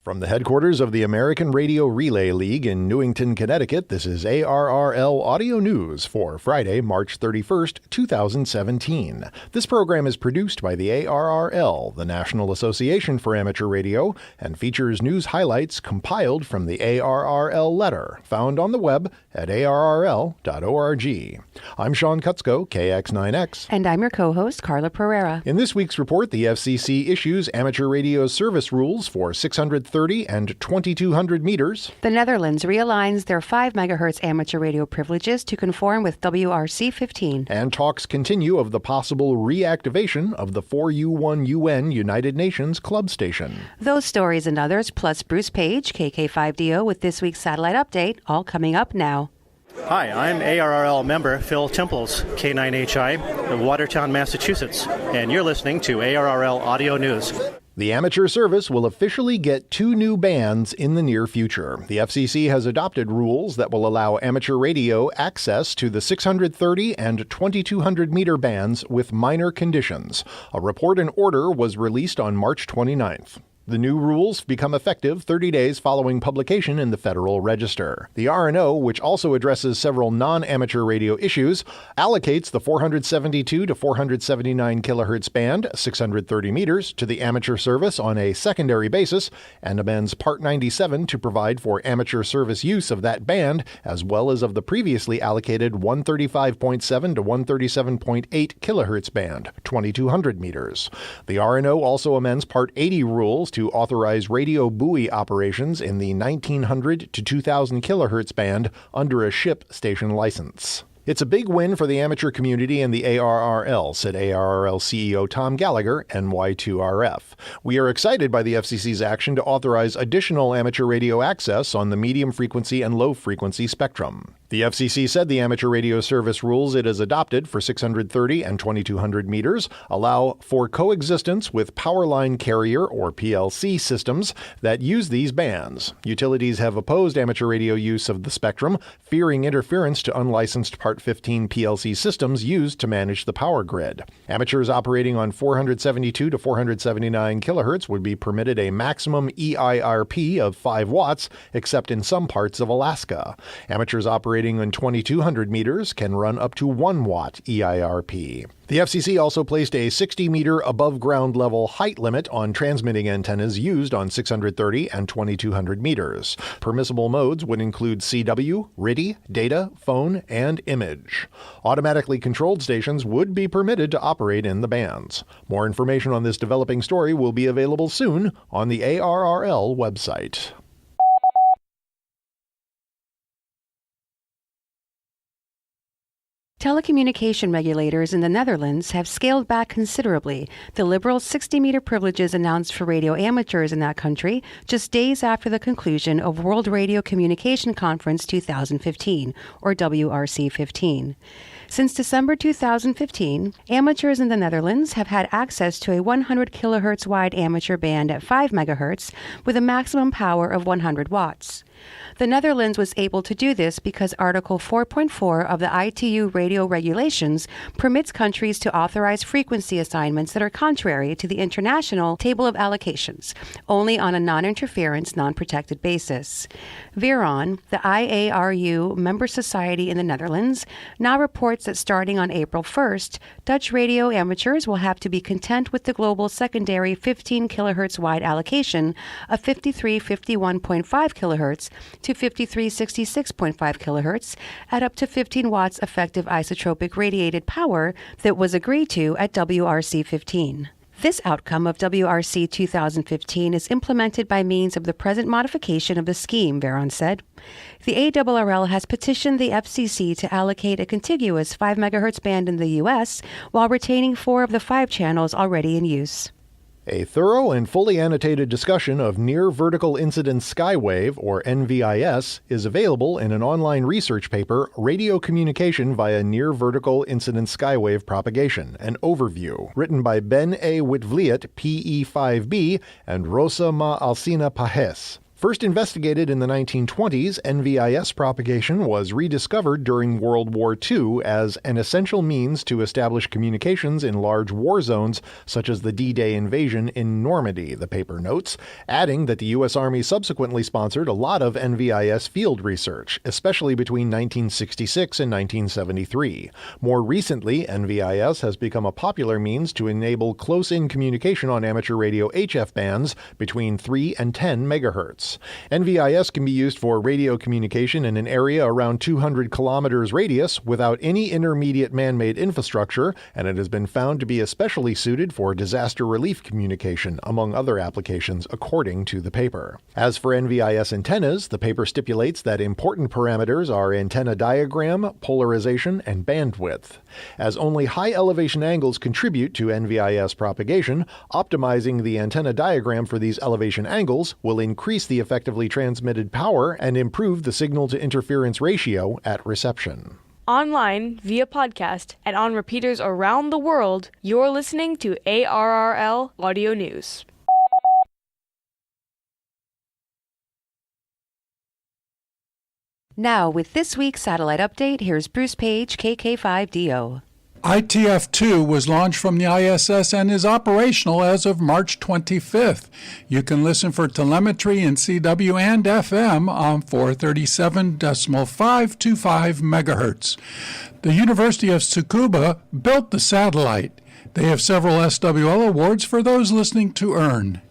From the headquarters of the American Radio Relay League in Newington, Connecticut, this is ARRL Audio News for Friday, March 31st, 2017. This program is produced by the ARRL, the National Association for Amateur Radio, and features news highlights compiled from the ARRL letter, found on the web at arrl.org. I'm Sean Kutzko, KX9X. And I'm your co-host, Carla Pereira. In this week's report, the FCC issues amateur radio service rules for 630 and 2200 meters. The Netherlands realigns their 5 megahertz amateur radio privileges to conform with WRC 15. And talks continue of the possible reactivation of the 4U1 UN United Nations club station. Those stories and others, plus Bruce Page, KK5DO, with this week's satellite update, all coming up now. Hi, I'm ARRL member Phil Temples, K9HI of Watertown, Massachusetts, and you're listening to ARRL Audio News. The amateur service will officially get 2 new bands in the near future. The FCC has adopted rules that will allow amateur radio access to the 630 and 2200 meter bands with minor conditions. A report and order was released on March 29th. The new rules become effective 30 days following publication in the Federal Register. The ARRL, which also addresses several non-amateur radio issues, allocates the 472 to 479 kilohertz band, 630 meters, to the amateur service on a secondary basis, and amends Part 97 to provide for amateur service use of that band, as well as of the previously allocated 135.7 to 137.8 kilohertz band, 2200 meters. The ARRL also amends Part 80 rules to authorize radio buoy operations in the 1900 to 2000 kilohertz band under a ship station license. It's a big win for the amateur community and the ARRL, said ARRL CEO Tom Gallagher, NY2RF. We are excited by the FCC's action to authorize additional amateur radio access on the medium frequency and low frequency spectrum. The FCC said the amateur radio service rules it has adopted for 630 and 2200 meters allow for coexistence with power line carrier or PLC systems that use these bands. Utilities have opposed amateur radio use of the spectrum, fearing interference to unlicensed Part 15 PLC systems used to manage the power grid. Amateurs operating on 472 to 479 kilohertz would be permitted a maximum EIRP of 5 watts, except in some parts of Alaska. Amateurs operating on 2200 meters can run up to 1 watt EIRP. The FCC also placed a 60-meter above-ground level height limit on transmitting antennas used on 630 and 2200 meters. Permissible modes would include CW, RTTY, data, phone, and image. Automatically controlled stations would be permitted to operate in the bands. More information on this developing story will be available soon on the ARRL website. Telecommunication regulators in the Netherlands have scaled back considerably the liberal 60-meter privileges announced for radio amateurs in that country just days after the conclusion of World Radio Communication Conference 2015, or WRC 15. Since December 2015, amateurs in the Netherlands have had access to a 100 kilohertz wide amateur band at 5 megahertz with a maximum power of 100 watts. The Netherlands was able to do this because Article 4.4 of the ITU radio regulations permits countries to authorize frequency assignments that are contrary to the international table of allocations, only on a non-interference, non-protected basis. Veron, the IARU member society in the Netherlands, now reports that starting on April 1st, Dutch radio amateurs will have to be content with the global secondary 15 kilohertz wide allocation of 5351.5 kilohertz to 5366.5 kilohertz at up to 15 watts effective isotropic radiated power that was agreed to at WRC 15. This outcome of WRC 2015 is implemented by means of the present modification of the scheme, Veron said. The ARRL has petitioned the FCC to allocate a contiguous 5 megahertz band in the U.S. while retaining 4 of the 5 channels already in use. A thorough and fully annotated discussion of Near Vertical Incidence Skywave, or NVIS, is available in an online research paper, Radio Communication via Near Vertical Incidence Skywave Propagation, an overview, written by Ben A. Witvliet, PE5B, and Rosa Ma Alcina Pajes. First investigated in the 1920s, NVIS propagation was rediscovered during World War II as an essential means to establish communications in large war zones, such as the D-Day invasion in Normandy, the paper notes, adding that the U.S. Army subsequently sponsored a lot of NVIS field research, especially between 1966 and 1973. More recently, NVIS has become a popular means to enable close-in communication on amateur radio HF bands between 3 and 10 megahertz. NVIS can be used for radio communication in an area around 200 kilometers radius without any intermediate man-made infrastructure, and it has been found to be especially suited for disaster relief communication, among other applications, according to the paper. As for NVIS antennas, the paper stipulates that important parameters are antenna diagram, polarization, and bandwidth. As only high elevation angles contribute to NVIS propagation, optimizing the antenna diagram for these elevation angles will increase the effectively transmitted power and improve the signal-to-interference ratio at reception. Online, via podcast, and on repeaters around the world, you're listening to ARRL Audio News. Now, with this week's satellite update, here's Bruce Page, KK5DO. ITF-2 was launched from the ISS and is operational as of March 25th. You can listen for telemetry in CW and FM on 437.525 megahertz. The University of Tsukuba built the satellite. They have several SWL awards for those listening to earn.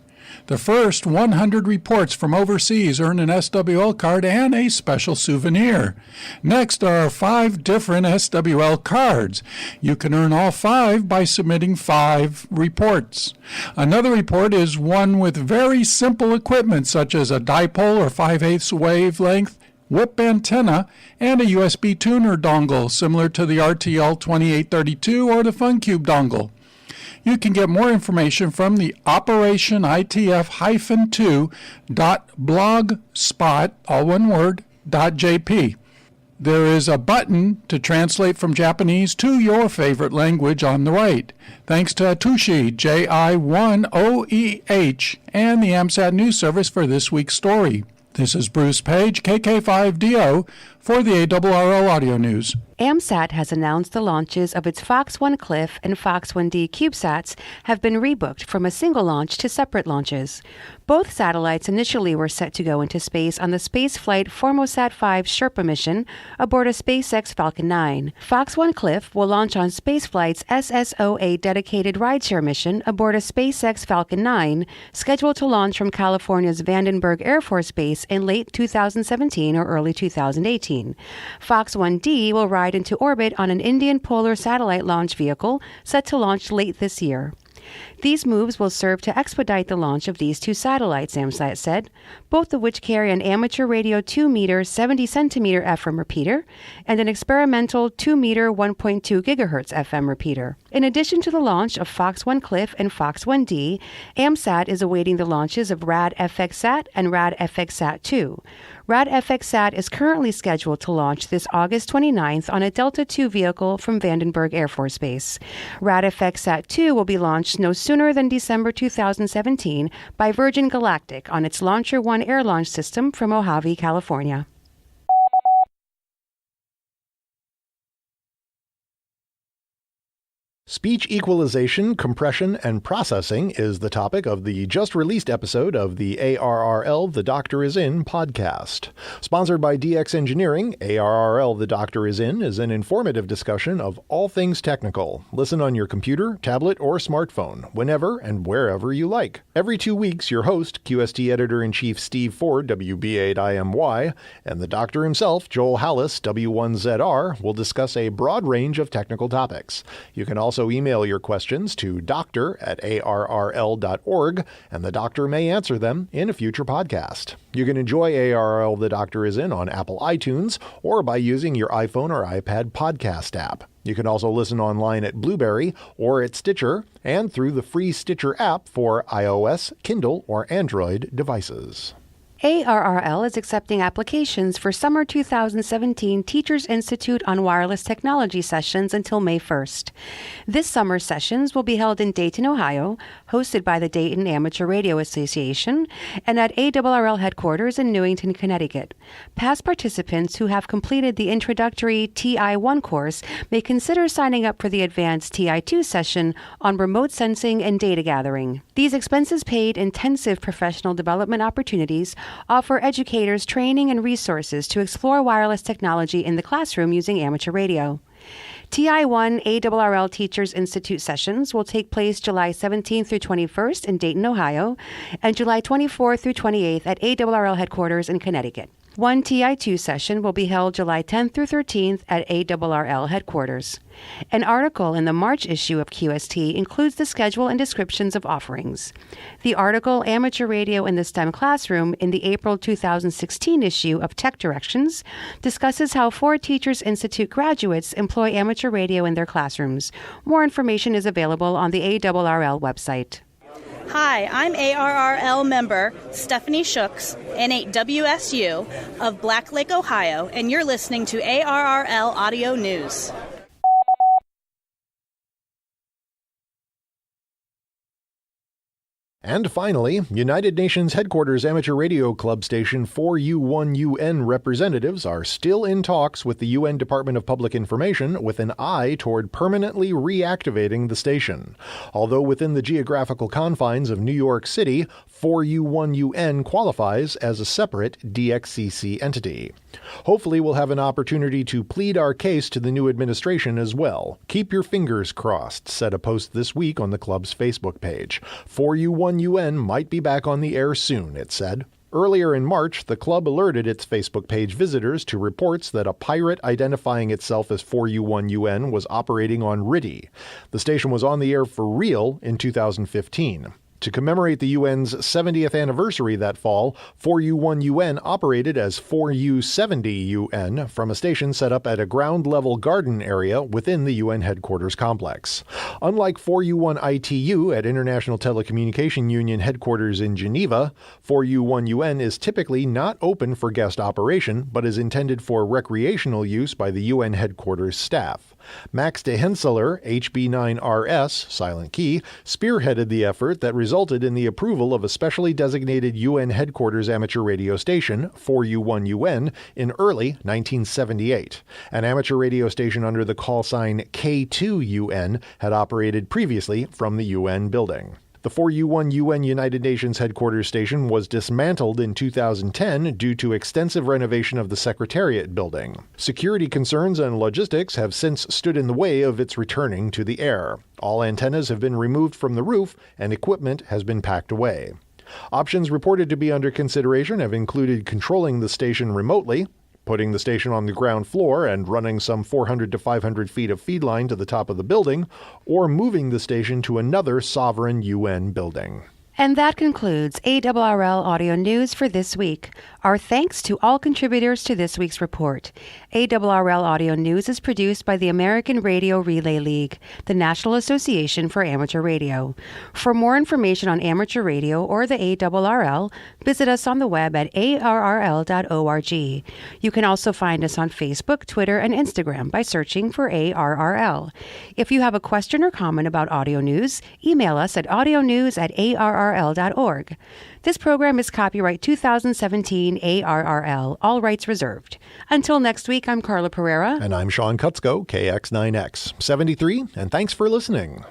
The first 100 reports from overseas earn an SWL card and a special souvenir. Next are 5 different SWL cards. You can earn all 5 by submitting 5 reports. Another report is one with very simple equipment such as a dipole or 5/8 wavelength whip antenna and a USB tuner dongle similar to the RTL 2832 or the FunCube dongle. You can get more information from the Operation ITF-2.blogspot, all one word, .jp. There is a button to translate from Japanese to your favorite language on the right. Thanks to Atushi, J-I-1-O-E-H, and the AMSAT News Service for this week's story. This is Bruce Page, KK5DO, for the ARRL Audio News. AMSAT has announced the launches of its Fox 1 Cliff and Fox 1D CubeSats have been rebooked from a single launch to separate launches. Both satellites initially were set to go into space on the Spaceflight Formosat 5 Sherpa mission aboard a SpaceX Falcon 9. Fox 1 Cliff will launch on Spaceflight's SSOA dedicated rideshare mission aboard a SpaceX Falcon 9, scheduled to launch from California's Vandenberg Air Force Base in late 2017 or early 2018. Fox 1D will ride into orbit on an Indian Polar Satellite Launch Vehicle set to launch late this year. These moves will serve to expedite the launch of these 2 satellites, AMSAT said, both of which carry an amateur radio 2-meter 70-centimeter FM repeater and an experimental 2-meter 1.2 gigahertz FM repeater. In addition to the launch of Fox 1 Cliff and Fox 1D, AMSAT is awaiting the launches of RAD-FXSat and RAD-FXSat 2. RAD-FXSat is currently scheduled to launch this August 29th on a Delta II vehicle from Vandenberg Air Force Base. RAD-FXSat 2 will be launched no sooner than December 2017 by Virgin Galactic on its Launcher One air launch system from Mojave, California. Speech equalization, compression, and processing is the topic of the just-released episode of the ARRL The Doctor Is In podcast. Sponsored by DX Engineering, ARRL The Doctor Is In is an informative discussion of all things technical. Listen on your computer, tablet, or smartphone, whenever and wherever you like. Every 2 weeks, your host, QST Editor-in-Chief Steve Ford, WB8IMY, and the doctor himself, Joel Hallis, W1ZR, will discuss a broad range of technical topics. You can also email your questions to doctor@arrl.org, and the doctor may answer them in a future podcast. You can enjoy ARRL The Doctor Is In on Apple iTunes or by using your iPhone or iPad podcast app. You can also listen online at Blueberry or at Stitcher and through the free Stitcher app for iOS, Kindle, or Android devices. ARRL is accepting applications for Summer 2017 Teachers Institute on Wireless Technology sessions until May 1st. This summer's sessions will be held in Dayton, Ohio, hosted by the Dayton Amateur Radio Association, and at ARRL headquarters in Newington, Connecticut. Past participants who have completed the introductory TI-1 course may consider signing up for the advanced TI-2 session on remote sensing and data gathering. These expenses-paid intensive professional development opportunities offer educators training and resources to explore wireless technology in the classroom using amateur radio. TI-1 ARRL Teachers Institute sessions will take place July 17th through 21st in Dayton, Ohio, and July 24th through 28th at ARRL headquarters in Connecticut. One TI-2 session will be held July 10th through 13th at ARRL headquarters. An article in the March issue of QST includes the schedule and descriptions of offerings. The article Amateur Radio in the STEM Classroom in the April 2016 issue of Tech Directions discusses how 4 Teachers Institute graduates employ amateur radio in their classrooms. More information is available on the ARRL website. Hi, I'm ARRL member Stephanie Shooks, N8WSU of Black Lake, Ohio, and you're listening to ARRL Audio News. And finally, United Nations Headquarters Amateur Radio Club station 4U1UN representatives are still in talks with the UN Department of Public Information with an eye toward permanently reactivating the station. Although within the geographical confines of New York City, 4U1UN qualifies as a separate DXCC entity. Hopefully we'll have an opportunity to plead our case to the new administration as well. Keep your fingers crossed, said a post this week on the club's Facebook page. 4U1UN might be back on the air soon, it said. Earlier in March, the club alerted its Facebook page visitors to reports that a pirate identifying itself as 4U1UN was operating on RTTY. The station was on the air for real in 2015. To commemorate the UN's 70th anniversary that fall, 4U1UN operated as 4U70UN from a station set up at a ground-level garden area within the UN headquarters complex. Unlike 4U1ITU at International Telecommunication Union headquarters in Geneva, 4U1UN is typically not open for guest operation, but is intended for recreational use by the UN headquarters staff. Max de Henseler, HB9RS, Silent Key, spearheaded the effort that resulted in the approval of a specially designated UN headquarters amateur radio station, 4U1UN, in early 1978. An amateur radio station under the call sign K2UN had operated previously from the UN building. The 4U1UN United Nations headquarters station was dismantled in 2010 due to extensive renovation of the Secretariat building. Security concerns and logistics have since stood in the way of its returning to the air. All antennas have been removed from the roof and equipment has been packed away. Options reported to be under consideration have included controlling the station remotely, putting the station on the ground floor and running some 400 to 500 feet of feed line to the top of the building, or moving the station to another sovereign UN building. And that concludes ARRL Audio News for this week. Our thanks to all contributors to this week's report. ARRL Audio News is produced by the American Radio Relay League, the National Association for Amateur Radio. For more information on amateur radio or the ARRL, visit us on the web at arrl.org. You can also find us on Facebook, Twitter, and Instagram by searching for ARRL. If you have a question or comment about audio news, email us at audionews@arrl.org. This program is copyright 2017 ARRL, all rights reserved. Until next week, I'm Carla Pereira. And I'm Sean Kutzko, KX9X 73, and thanks for listening.